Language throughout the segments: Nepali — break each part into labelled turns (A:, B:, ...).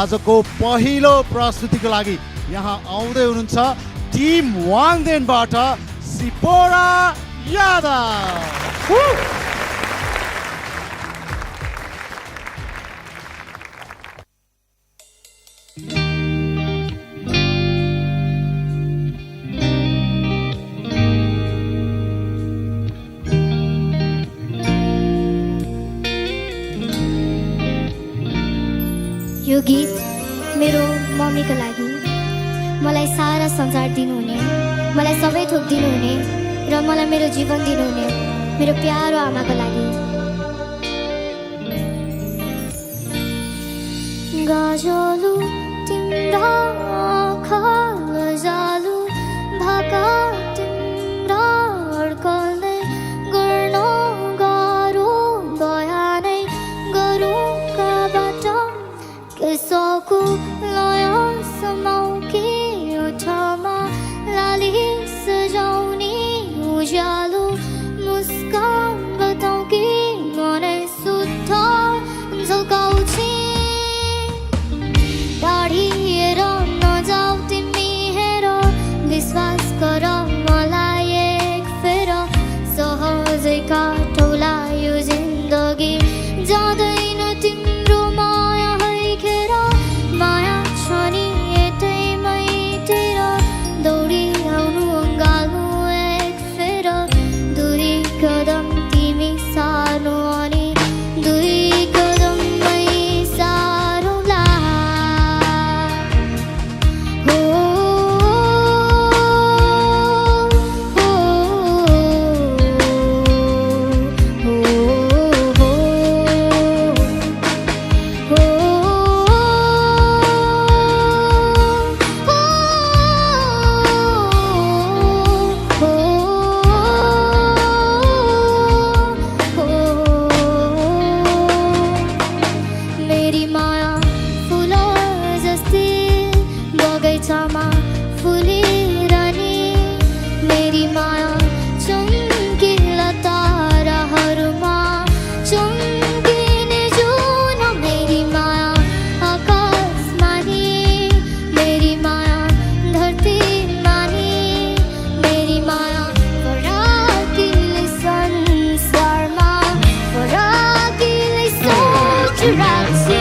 A: आजको पहिलो प्रस्तुतिको लागि यहाँ आउँदै हुनुहुन्छ टिम वाङदेनबाट सिपोरा यादव।
B: यो गीत मेरो मम्मीको लागि, मलाई सारा संसार दिनुहुने, मलाई सबै थोक दिनुहुने र मलाई मेरो जीवन दिनुहुने मेरो प्यारो आमाको लागि। गजलु तिम्रा आँखा लजालु भाका तिम्रा अड्कल्दै गर्न गाह्रो बयानै गरौँका बाटो केसको लय समाउकी ओठमा लाली सजाउने उज्यालो मुस्कान बताउकी मनै शुद्ध झल्काउँछे। टाढिएर नजाऊ तिमी हेर, विश्वास गर मलाई एक फेर, सहजै काटौला यो जिन्दगी जाँदैन तिम्रो माया हैखेर। माया छ नि यतैमैतिर, दौडी आउनु अँगाल्नु एक फेर, दुई कदम तिमी सार्नु अनि दुई कदममै सारौँला। हो मेरी माया फुल जस्तै बगैँचामा फुलिरहने, मेरी माया चम्किला ताराहरूमा चम्किने जुन, मेरी माया आकाशमा नि, मेरी माया धरतीमा नि, मेरी माया फराकिलै संसारमा फराकिलै सोचिराख्छे।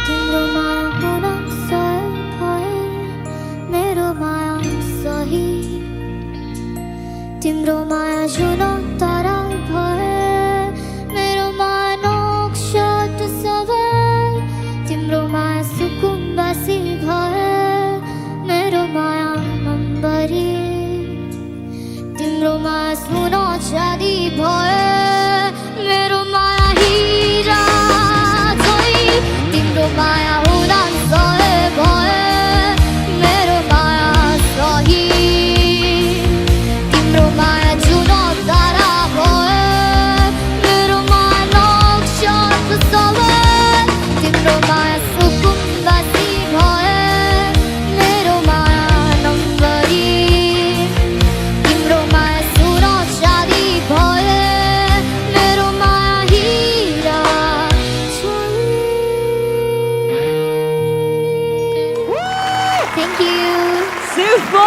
B: तिम्रो माया पुनः सही भए मेरो माया सही, तिम्रो माया जुन तारा भए मेरो माया नक्षत्र सबै, तिम्रो माया सुकुम्बासी भए मेरो माया अम्बरी, तिम्रो माया सुन चाँदी भए मेरो माया हिरा झै, तिम्रो माया उडान सहे भए मेरो माया सही, तिम्रो माया जुन तारा भए मेरो माया नक्षत्र सबै, तिम्रो माया सुकुम्बासी भए मेरो माया नम्बरी, तिम्रो माया सुन चाँदी भए मेरो माया हिरा झै। Thank you.